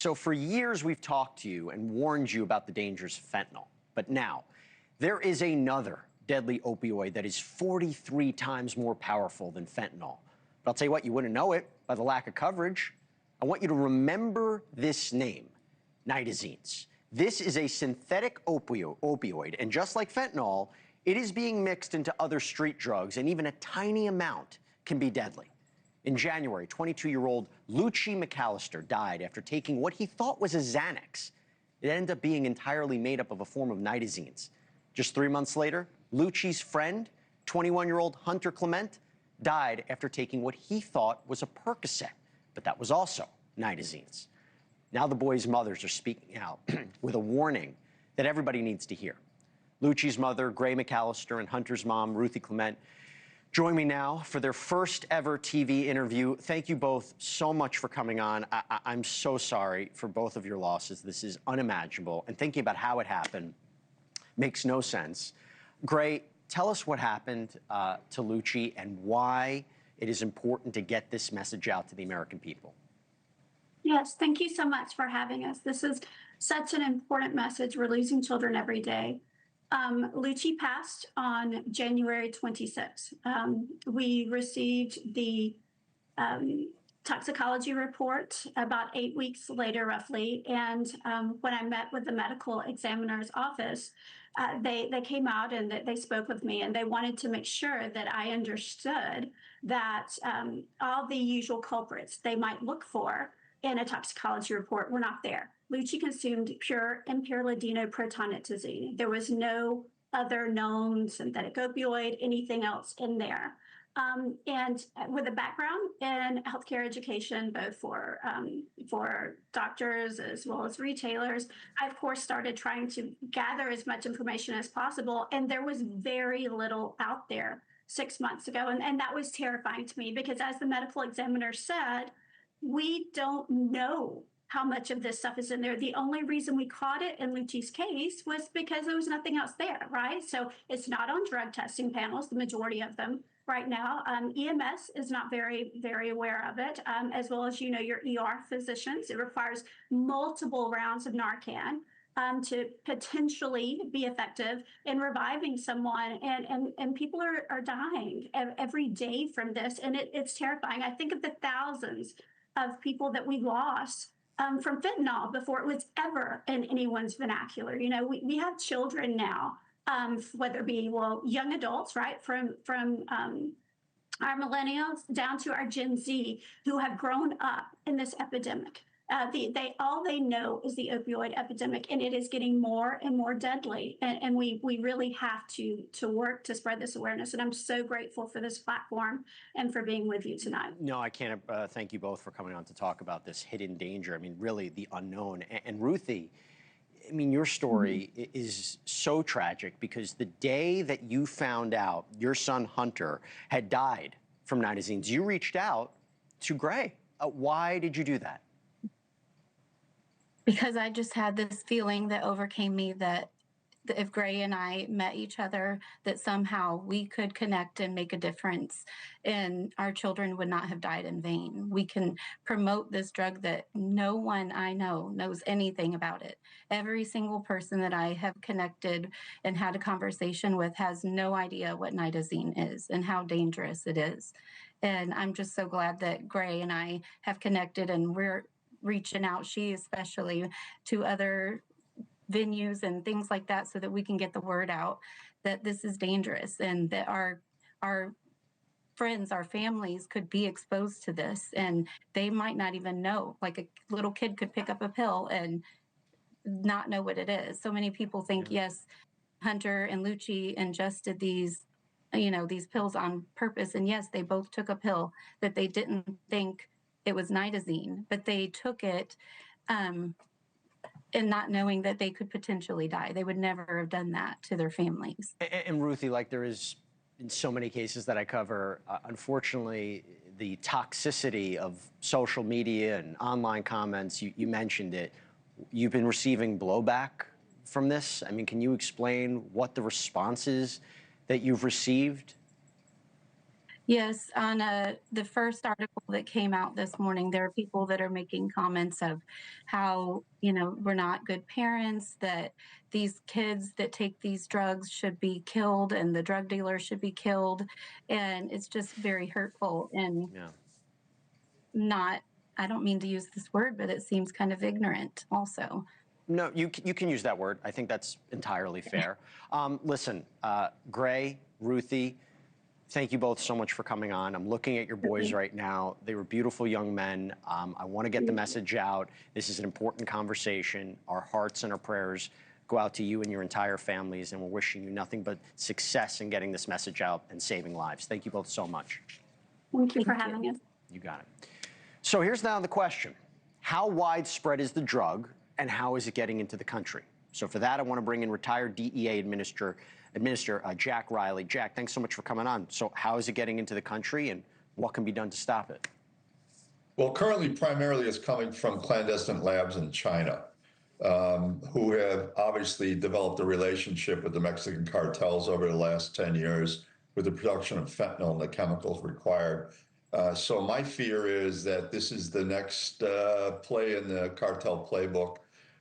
So for years, we've talked to you and warned you about the dangers of fentanyl. But now, there is another deadly opioid that is 43 times more powerful than fentanyl. But I'll tell you what, you wouldn't know it by the lack of coverage. I want you to remember this name, nitazenes. This is a synthetic opioid, and just like fentanyl, it is being mixed into other street drugs, and even a tiny amount can be deadly. In January, 22-year-old Lucci McAllister died after taking what he thought was a Xanax. It ended up being entirely made up of a form of nitazenes. Just 3 months later, Lucci's friend, 21-year-old Hunter Clement, died after taking what he thought was a Percocet, but that was also nitazenes. Now the boys' mothers are speaking out with a warning that everybody needs to hear. Lucci's mother, Gray McAllister, and Hunter's mom, Ruthi Clement, join me now for their first ever TV interview. Thank you both so much for coming on. I'm so sorry for both of your losses. This is unimaginable. And thinking about how it happened makes no sense. Gray, tell us what happened to Lucci and why it is important to get this message out to the American people. Yes, thank you so much for having us. This is such an important message. We're losing children every day. Lucci passed on January 26th. We received the toxicology report about 8 weeks later, roughly. And when I met with the medical examiner's office, they came out and they spoke with me, and they wanted to make sure that I understood that all the usual culprits they might look for in a toxicology report were not there. Lucci consumed pure impure ladino-protonitazene. There was no other known synthetic opioid, anything else in there. And with a background in healthcare education, both for doctors as well as retailers, I, of course, started trying to gather as much information as possible. And there was very little out there 6 months ago. And that was terrifying to me because, as the medical examiner said, we don't know how much of this stuff is in there. The only reason we caught it in Lucci's case was because there was nothing else there, right? So it's not on drug testing panels, the majority of them right now. EMS is not very, very aware of it, as well as, your ER physicians. It requires multiple rounds of Narcan to potentially be effective in reviving someone. And people are dying every day from this. And it's terrifying. I think of the thousands of people that we lost from fentanyl before it was ever in anyone's vernacular. We have children now, whether it be, young adults, right, from our millennials down to our Gen Z, who have grown up in this epidemic. All they know is the opioid epidemic, and it is getting more and more deadly. And we really have to work to spread this awareness. And I'm so grateful for this platform and for being with you tonight. No, I can't thank you both for coming on to talk about this hidden danger. I mean, really the unknown. And Ruthi, I mean, your story is so tragic because the day that you found out your son Hunter had died from nitazenes, you reached out to Gray. Why did you do that? Because I just had this feeling that overcame me that if Gray and I met each other, that somehow we could connect and make a difference, and our children would not have died in vain. We can promote this drug that no one I know knows anything about it. Every single person that I have connected and had a conversation with has no idea what nitazene is and how dangerous it is. And I'm just so glad that Gray and I have connected, and we're reaching out, she especially, to other venues and things like that, so that we can get the word out that this is dangerous and that our friends, our families could be exposed to this, and they might not even know. Like a little kid could pick up a pill and not know what it is. So many people think, yes, Hunter and Lucci ingested these pills on purpose, and yes, they both took a pill that they didn't think it was nitazene, but they took it and not knowing that they could potentially die. They would never have done that to their families. And Ruthi, like there is in so many cases that I cover, unfortunately, the toxicity of social media and online comments, you mentioned it. You've been receiving blowback from this. I mean, can you explain what the response is that you've received? Yes, on the first article that came out this morning, there are people that are making comments of how, we're not good parents, that these kids that take these drugs should be killed and the drug dealers should be killed. And it's just very hurtful and Yeah. not, I don't mean to use this word, but it seems kind of ignorant also. No, you can use that word. I think that's entirely fair. Listen, Gray, Ruthie, thank you both so much for coming on. I'm looking at your boys right now. They were beautiful young men. I want to get the message out. This is an important conversation. Our hearts and our prayers go out to you and your entire families, and we're wishing you nothing but success in getting this message out and saving lives. Thank you both so much. Thank you for having us. You got it. So here's now the question. How widespread is the drug, and how is it getting into the country? So for that, I want to bring in retired DEA Administrator Jack Riley. Jack, thanks so much for coming on. So how is it getting into the country, and what can be done to stop it? Well, currently, primarily it's coming from clandestine labs in China, who have obviously developed a relationship with the Mexican cartels over the last 10 years with the production of fentanyl and the chemicals required. So my fear is that this is the next play in the cartel playbook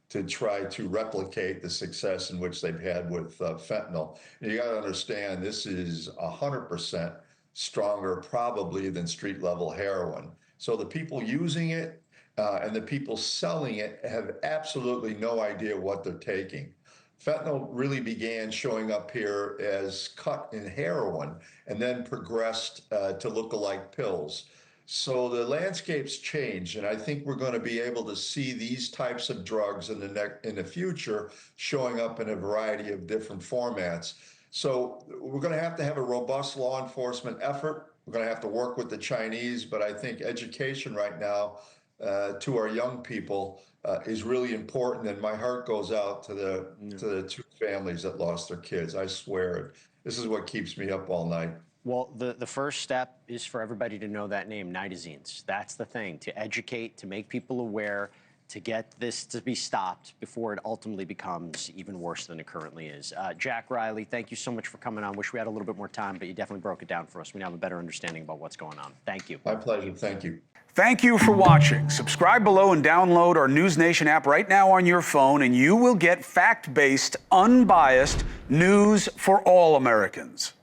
to try to replicate the success in which they've had with fentanyl. And you got to understand, this is 100% stronger probably than street level heroin. So the people using it and the people selling it have absolutely no idea what they're taking. Fentanyl really began showing up here as cut in heroin and then progressed to look-alike pills. So the landscape's changed, and I think we're going to be able to see these types of drugs in the future showing up in a variety of different formats. So we're going to have a robust law enforcement effort. We're going to have to work with the Chinese, but I think education right now to our young people is really important, and my heart goes out to the two families that lost their kids. I swear, this is what keeps me up all night. Well, the first step is for everybody to know that name, nitazenes. That's the thing, to educate, to make people aware, to get this to be stopped before it ultimately becomes even worse than it currently is. Jack Riley, thank you so much for coming on. Wish we had a little bit more time, but you definitely broke it down for us. We now have a better understanding about what's going on. Thank you. My pleasure. Thank you. Thank you for watching. Subscribe below and download our NewsNation app right now on your phone, and you will get fact-based, unbiased news for all Americans.